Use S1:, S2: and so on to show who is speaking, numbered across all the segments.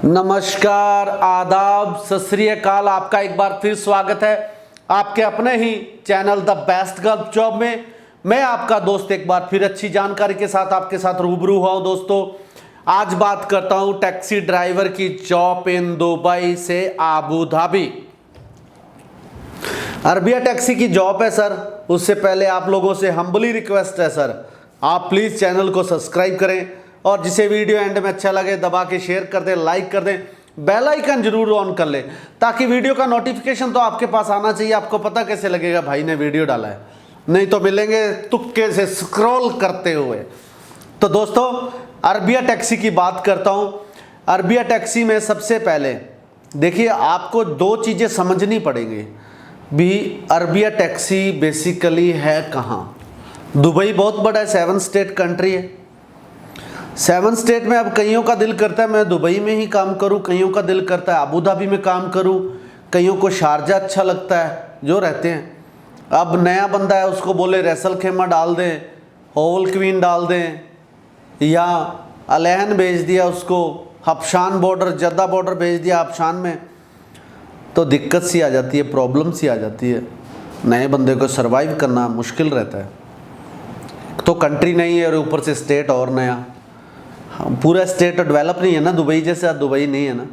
S1: नमस्कार, आदाब, सत श्री अकाल। आपका एक बार फिर स्वागत है आपके अपने ही channel the best Gulf job में। मैं आपका दोस्त एक बार फिर अच्छी जानकारी के साथ आपके साथ रूबरू हुआ हूं। दोस्तों, आज बात करता हूं टैक्सी ड्राइवर की जॉब इन दुबई से आबू धाबी। अरबिया टैक्सी की जॉब है सर। उससे पहले आप लोगों से हम्बली रिक्वेस्ट है सर, आप प्लीज़ चैनल को सब्सक्राइब करें और जिसे वीडियो एंड में अच्छा लगे दबा के शेयर कर दें, लाइक कर दें, बेल आइकन जरूर ऑन कर लें ताकि वीडियो का नोटिफिकेशन तो आपके पास आना चाहिए। आपको पता कैसे लगेगा भाई ने वीडियो डाला है, नहीं तो मिलेंगे तुक्के से स्क्रॉल करते हुए। तो दोस्तों, अरबिया टैक्सी की बात करता हूँ। अरबिया टैक्सी में सबसे पहले देखिए, आपको दो चीज़ें समझनी पड़ेंगी भी। अरबिया टैक्सी बेसिकली है कहाँ? दुबई बहुत बड़ा है, 7 स्टेट कंट्री है। 7 स्टेट में अब कईयों का दिल करता है मैं दुबई में ही काम करूं, कईयों का दिल करता है अबू धाबी में काम करूं, कईयों को शारजा अच्छा लगता है जो रहते हैं। अब नया बंदा है उसको बोले रैसल खेमा डाल दें, ओवल क्वीन डाल दें, या अलहन भेज दिया उसको, हबशान बॉर्डर, जद्दा बॉर्डर भेज दिया हबशान में, तो दिक्कत सी आ जाती है, प्रॉब्लम सी आ जाती है। नए बंदे को सर्वाइव करना मुश्किल रहता है। तो कंट्री नहीं है और ऊपर से स्टेट और नया, पूरा स्टेट डेवलप नहीं है ना, दुबई जैसे दुबई नहीं है ना।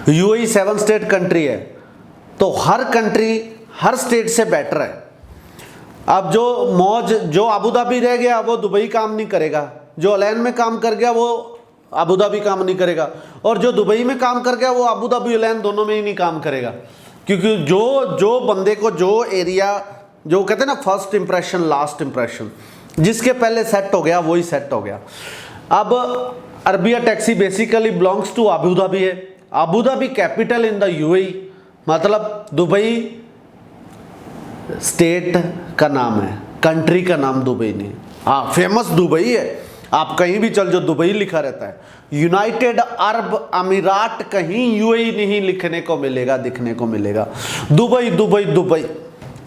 S1: यूएई 7 स्टेट कंट्री है, तो हर कंट्री हर स्टेट से बेटर है। अब जो अबू धाबी रह गया वो दुबई काम नहीं करेगा, जो अलैन में काम कर गया वो अबू धाबी काम नहीं करेगा, और जो दुबई में काम कर गया वो अबू धाबी अलैन दोनों में ही नहीं काम करेगा। क्योंकि जो बंदे को जो एरिया, जो कहते हैं ना फर्स्ट इंप्रेशन लास्ट इंप्रेशन, जिसके पहले सेट हो गया वही सेट हो गया। अब Arabia taxi basically belongs to Abu Dhabi है। Abu Dhabi capital in the UAE, मतलब दुबई स्टेट का नाम है, कंट्री का नाम दुबई नहीं। हाँ, फेमस दुबई है, आप कहीं भी चल जो दुबई लिखा रहता है। यूनाइटेड अरब अमीरात कहीं यूएई नहीं लिखने को मिलेगा, दिखने को मिलेगा। Dubai Dubai Dubai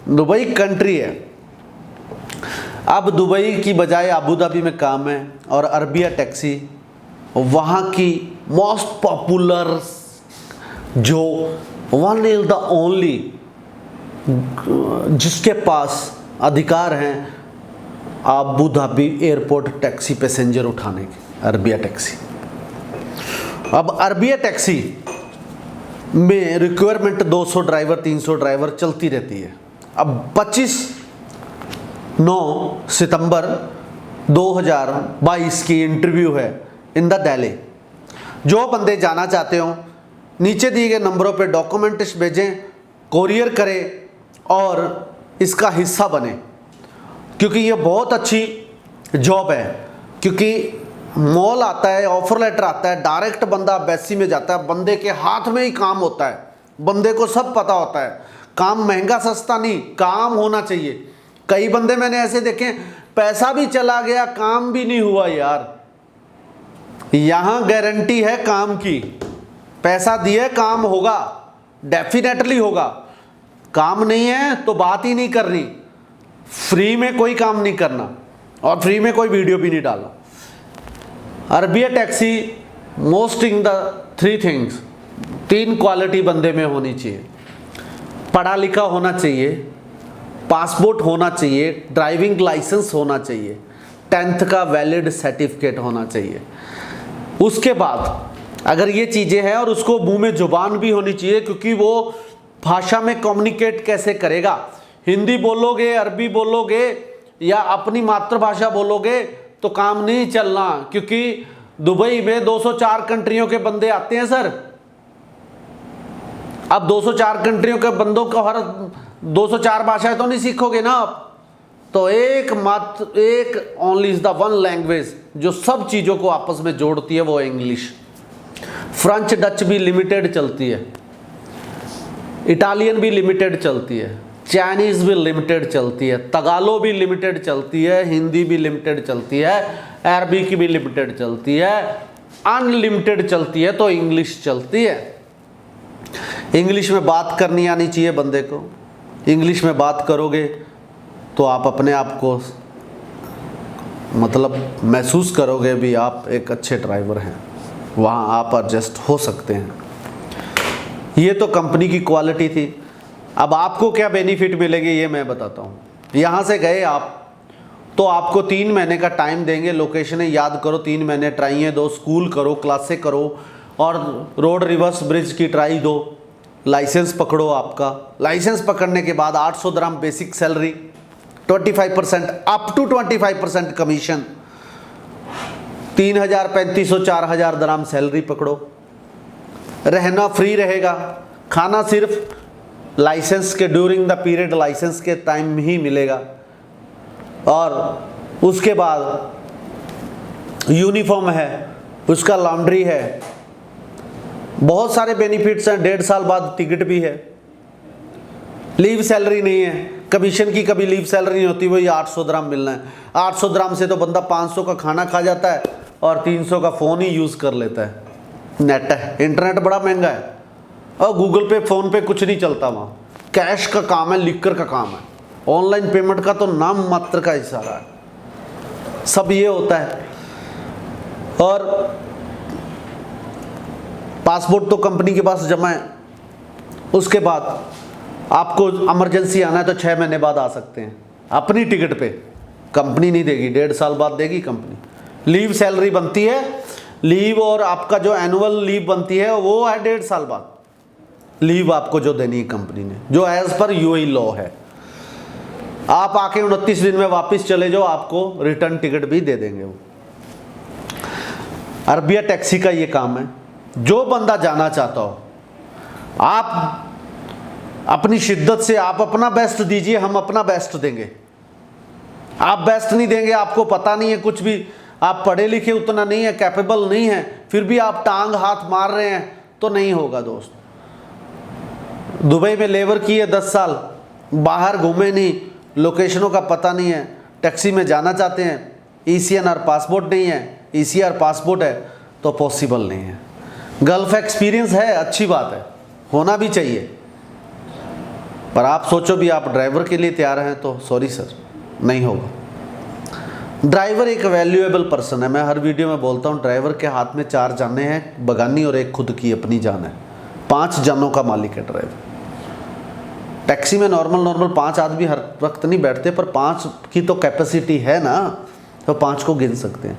S1: Dubai country है। अब दुबई की बजाय अबू धाबी में काम है, और अरबिया टैक्सी वहाँ की मोस्ट पॉपुलर, जो वन इज द ओनली जिसके पास अधिकार हैं Abu Dhabi airport taxi passenger उठाने के, अरबिया टैक्सी। अब अरबिया टैक्सी में रिक्वायरमेंट 200 ड्राइवर 300 ड्राइवर चलती रहती है। अब 9 सितंबर 2022 की इंटरव्यू है इन द दिल्ली। जो बंदे जाना चाहते हो नीचे दिए गए नंबरों पे डॉक्यूमेंट्स भेजें, कोरियर करें और इसका हिस्सा बने, क्योंकि ये बहुत अच्छी जॉब है। क्योंकि मॉल आता है, ऑफर लेटर आता है, डायरेक्ट बंदा एम्बेसी में जाता है, बंदे के हाथ में ही काम होता है, बंदे को सब पता होता है। काम महंगा सस्ता नहीं, काम होना चाहिए। कई बंदे मैंने ऐसे देखे, पैसा भी चला गया काम भी नहीं हुआ यार। यहां गारंटी है काम की, पैसा दिए काम होगा, डेफिनेटली होगा। काम नहीं है तो बात ही नहीं करनी, फ्री में कोई काम नहीं करना और फ्री में कोई वीडियो भी नहीं डालना। Arabia taxi most in the 3 things, 3 quality बंदे में होनी चाहिए। पढ़ा लिखा होना चाहिए, पासपोर्ट होना चाहिए, ड्राइविंग लाइसेंस होना चाहिए, 10th का वैलिड सर्टिफिकेट होना चाहिए। उसके बाद अगर ये चीज़ें हैं, और उसको मुंह में जुबान भी होनी चाहिए, क्योंकि वो भाषा में कम्युनिकेट कैसे करेगा। हिंदी बोलोगे, अरबी बोलोगे या अपनी मातृभाषा बोलोगे तो काम नहीं चलना। क्योंकि दुबई में 204 कंट्रियों के बंदे आते हैं सर। अब 204 कंट्रियों के बंदों को हर 204 भाषाएं तो नहीं सीखोगे ना आप। तो एक only is the one language जो सब चीज़ों को आपस में जोड़ती है, वो इंग्लिश। फ्रेंच डच भी लिमिटेड चलती है, इटालियन भी लिमिटेड चलती है, चाइनीज़ भी लिमिटेड चलती है, तगालो भी लिमिटेड चलती है, हिंदी भी लिमिटेड चलती है, अरबी की भी लिमिटेड चलती है, अनलिमिटेड चलती है, तो इंग्लिश चलती है। इंग्लिश में बात करनी आनी चाहिए बंदे को। इंग्लिश में बात करोगे तो आप अपने आप को मतलब महसूस करोगे भी आप एक अच्छे ड्राइवर हैं। वहाँ आप एडजस्ट हो सकते हैं। ये तो कंपनी की क्वालिटी थी। अब आपको क्या बेनिफिट मिलेगी ये मैं बताता हूँ। यहाँ से गए आप तो आपको 3 महीने का टाइम देंगे, लोकेशनें याद करो, 3 महीने ट्राइयाँ दो, स्कूल करो, क्लासें करो और रोड रिवर्स ब्रिज की ट्राई दो, लाइसेंस पकड़ो। आपका लाइसेंस पकड़ने के बाद 800 dirham basic salary, 25% up to 25% commission, 3000, 3500, 4000 dirham salary पकड़ो। रहना फ्री रहेगा, खाना सिर्फ लाइसेंस के ड्यूरिंग द पीरियड लाइसेंस के टाइम ही मिलेगा। और उसके बाद यूनिफॉर्म है, उसका लॉन्ड्री है, बहुत सारे बेनिफिट्स हैं। 1.5 साल बाद टिकट भी है। लीव सैलरी नहीं है, कमीशन की कभी लीव सैलरी नहीं होती, वही 800 दिरहम मिलना है। 800 दिरहम से तो बंदा 500 का खाना खा जाता है और 300 का फ़ोन ही यूज़ कर लेता है। नेट है, इंटरनेट बड़ा महंगा है और गूगल पे फ़ोन पे कुछ नहीं चलता वहाँ। कैश का काम है, लिकर का काम है, ऑनलाइन पेमेंट का तो नाम मात्र का इशारा है, सब ये होता है। और पासपोर्ट तो कंपनी के पास जमा है। उसके बाद आपको इमरजेंसी आना है तो 6 महीने बाद आ सकते हैं, अपनी टिकट पे। कंपनी नहीं देगी, 1.5 साल बाद देगी कंपनी। लीव सैलरी बनती है, लीव और आपका जो एनुअल लीव बनती है वो है 1.5 साल बाद लीव आपको जो देनी है कंपनी ने, जो एज पर यूएई लॉ है। आप आके 29 दिन में वापस चले जाओ, आपको रिटर्न टिकट भी दे देंगे वो। अरबिया टैक्सी का ये काम है। जो बंदा जाना चाहता हो, आप अपनी शिद्दत से आप अपना बेस्ट दीजिए, हम अपना बेस्ट देंगे। आप बेस्ट नहीं देंगे, आपको पता नहीं है कुछ भी, आप पढ़े लिखे उतना नहीं है, कैपेबल नहीं है, फिर भी आप टांग हाथ मार रहे हैं तो नहीं होगा दोस्त। दुबई में लेबर की है 10 साल, बाहर घूमे नहीं, लोकेशनों का पता नहीं है, टैक्सी में जाना चाहते हैं, ईसीएनआर पासपोर्ट नहीं है, ईसीआर पासपोर्ट है तो पॉसिबल नहीं है। गल्फ एक्सपीरियंस है, अच्छी बात है, होना भी चाहिए, पर आप सोचो भी आप ड्राइवर के लिए तैयार हैं तो सॉरी सर, नहीं होगा। ड्राइवर एक वैल्यूएबल पर्सन है। मैं हर वीडियो में बोलता हूँ, ड्राइवर के हाथ में 4 जानें हैं, बगानी और एक खुद की अपनी जान है। 5 जानों का मालिक है ड्राइवर। टैक्सी में नॉर्मल 5 आदमी हर वक्त नहीं बैठते, पर 5 की तो कैपेसिटी है ना, तो 5 को गिन सकते हैं।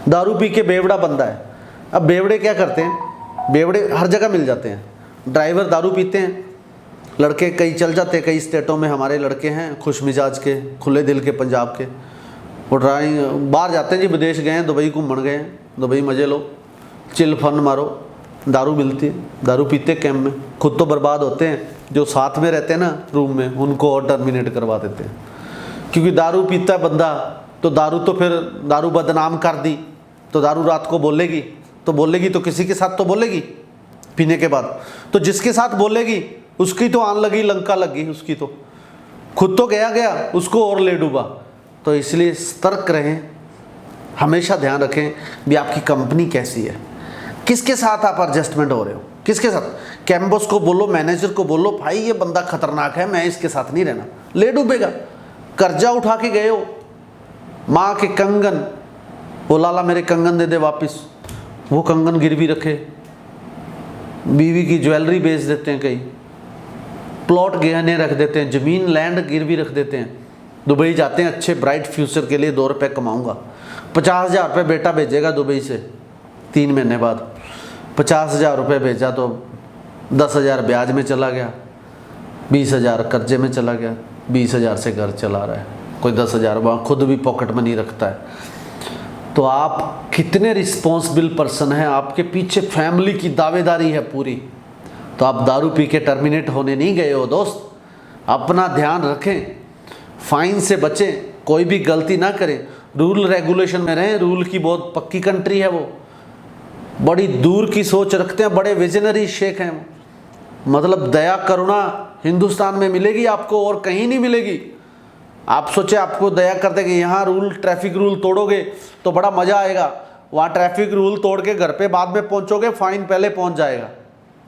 S1: दारू पी के बेवड़ा बंदा है। अब बेवड़े क्या करते हैं, बेवड़े हर जगह मिल जाते हैं। ड्राइवर दारू पीते हैं, लड़के कई चल जाते हैं, कई स्टेटों में हमारे लड़के हैं खुश मिजाज के, खुले दिल के, पंजाब के। वो ड्राइंग बाहर जाते हैं जी, विदेश गए हैं, दुबई घूमन गए हैं, दुबई मज़े लो, चिल फन मारो, दारू मिलती है, दारू पीते कैंप में, खुद तो बर्बाद होते हैं, जो साथ में रहते हैं ना रूम में उनको और टर्मिनेट करवा देते हैं। क्योंकि दारू पीता है बंदा तो दारू तो फिर दारू बदनाम कर दी तो दारू रात को बोलेगी तो किसी के साथ तो बोलेगी पीने के बाद, तो जिसके साथ बोलेगी उसकी तो आन लगी, लंका लगी उसकी, तो खुद तो गया उसको और ले डूबा। तो इसलिए सतर्क रहें, हमेशा ध्यान रखें भी आपकी कंपनी कैसी है, किसके साथ आप एडजस्टमेंट हो रहे हो, किसके साथ। कैम्बोस को बोलो, मैनेजर को बोलो, भाई ये बंदा खतरनाक है, मैं इसके साथ नहीं रहना, ले डूबेगा। कर्जा उठा के गए हो, माँ के कंगन, वो लाला मेरे कंगन दे दे वापस, वो कंगन गिरवी रखे, बीवी की ज्वेलरी बेच देते हैं, कई प्लॉट गहने रख देते हैं, ज़मीन लैंड गिरवी रख देते हैं। दुबई जाते हैं अच्छे ब्राइट फ्यूचर के लिए, 2 रुपये कमाऊँगा, 50,000 रुपये बेटा भेजेगा दुबई से 3 महीने बाद। 50,000 रुपये भेजा तो 10,000 ब्याज में चला गया, 20,000 कर्जे में चला गया, 20,000 से घर चला रहा है, कोई 10,000 वहाँ खुद भी पॉकेट मनी रखता है। तो आप कितने रिस्पॉन्सिबल पर्सन हैं, आपके पीछे फैमिली की दावेदारी है पूरी। तो आप दारू पी के टर्मिनेट होने नहीं गए हो दोस्त, अपना ध्यान रखें, फाइन से बचें, कोई भी गलती ना करें, रूल रेगुलेशन में रहें। रूल की बहुत पक्की कंट्री है वो, बड़ी दूर की सोच रखते हैं, बड़े विजनरी शेख हैं। मतलब दया करुणा हिंदुस्तान में मिलेगी आपको और कहीं नहीं मिलेगी। आप सोचे आपको दया करते कि यहाँ रूल ट्रैफिक रूल तोड़ोगे तो बड़ा मज़ा आएगा, वहाँ ट्रैफिक रूल तोड़ के घर पे बाद में पहुँचोगे, फाइन पहले पहुँच जाएगा।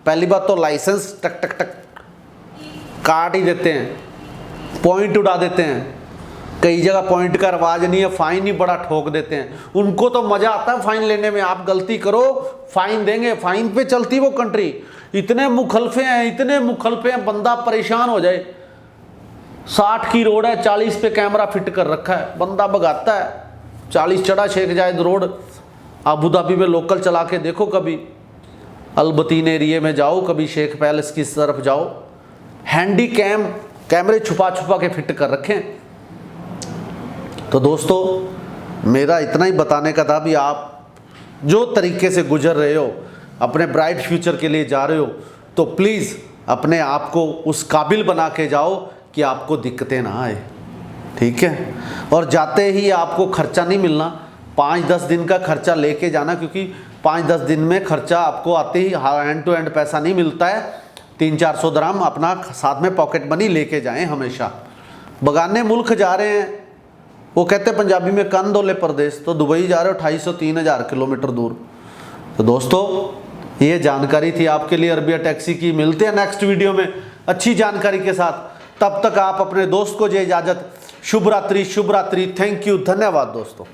S1: पहली बात तो लाइसेंस टक टक टक काट ही देते हैं, पॉइंट उड़ा देते हैं, कई जगह पॉइंट का रवाज नहीं है, फाइन ही बड़ा ठोक देते हैं। उनको तो मजा आता है फाइन लेने में, आप गलती करो फाइन देंगे, फाइन पे चलती वो कंट्री। इतने मुखलफे हैं, इतने मुखलफे हैं, बंदा परेशान हो जाए। 60 की रोड है, 40 पे कैमरा फिट कर रखा है, बंदा भगाता है। 40 चढ़ा शेख जायद रोड, अबू धाबी में लोकल चला के देखो, कभी अलबतीन एरिए में जाओ, कभी शेख पैलेस की तरफ जाओ, हैंडी कैमरे छुपा छुपा के फिट कर रखें। तो दोस्तों मेरा इतना ही बताने का था भी, आप जो तरीके से गुजर रहे हो, अपने ब्राइट फ्यूचर के लिए जा रहे हो, तो प्लीज़ अपने आप को उस काबिल बना के जाओ कि आपको दिक्कतें ना आए, ठीक है। और जाते ही आपको खर्चा नहीं मिलना, 5-10 दिन का खर्चा लेके जाना, क्योंकि 5-10 दिन में खर्चा आपको आते ही हैंड टू हैंड पैसा नहीं मिलता है। 300-400 दराम अपना साथ में पॉकेट मनी लेके जाएं हमेशा। बगाने मुल्क जा रहे हैं, वो कहते हैं पंजाबी में कन दोले परदेश, तो दुबई जा रहे हो 250-3,000 किलोमीटर दूर। तो दोस्तों ये जानकारी थी आपके लिए अरबिया टैक्सी की। मिलते हैं नेक्स्ट वीडियो में अच्छी जानकारी के साथ। तब तक आप अपने दोस्त को दे इजाज़त। शुभ रात्रि, शुभ रात्रि। थैंक यू, धन्यवाद दोस्तों।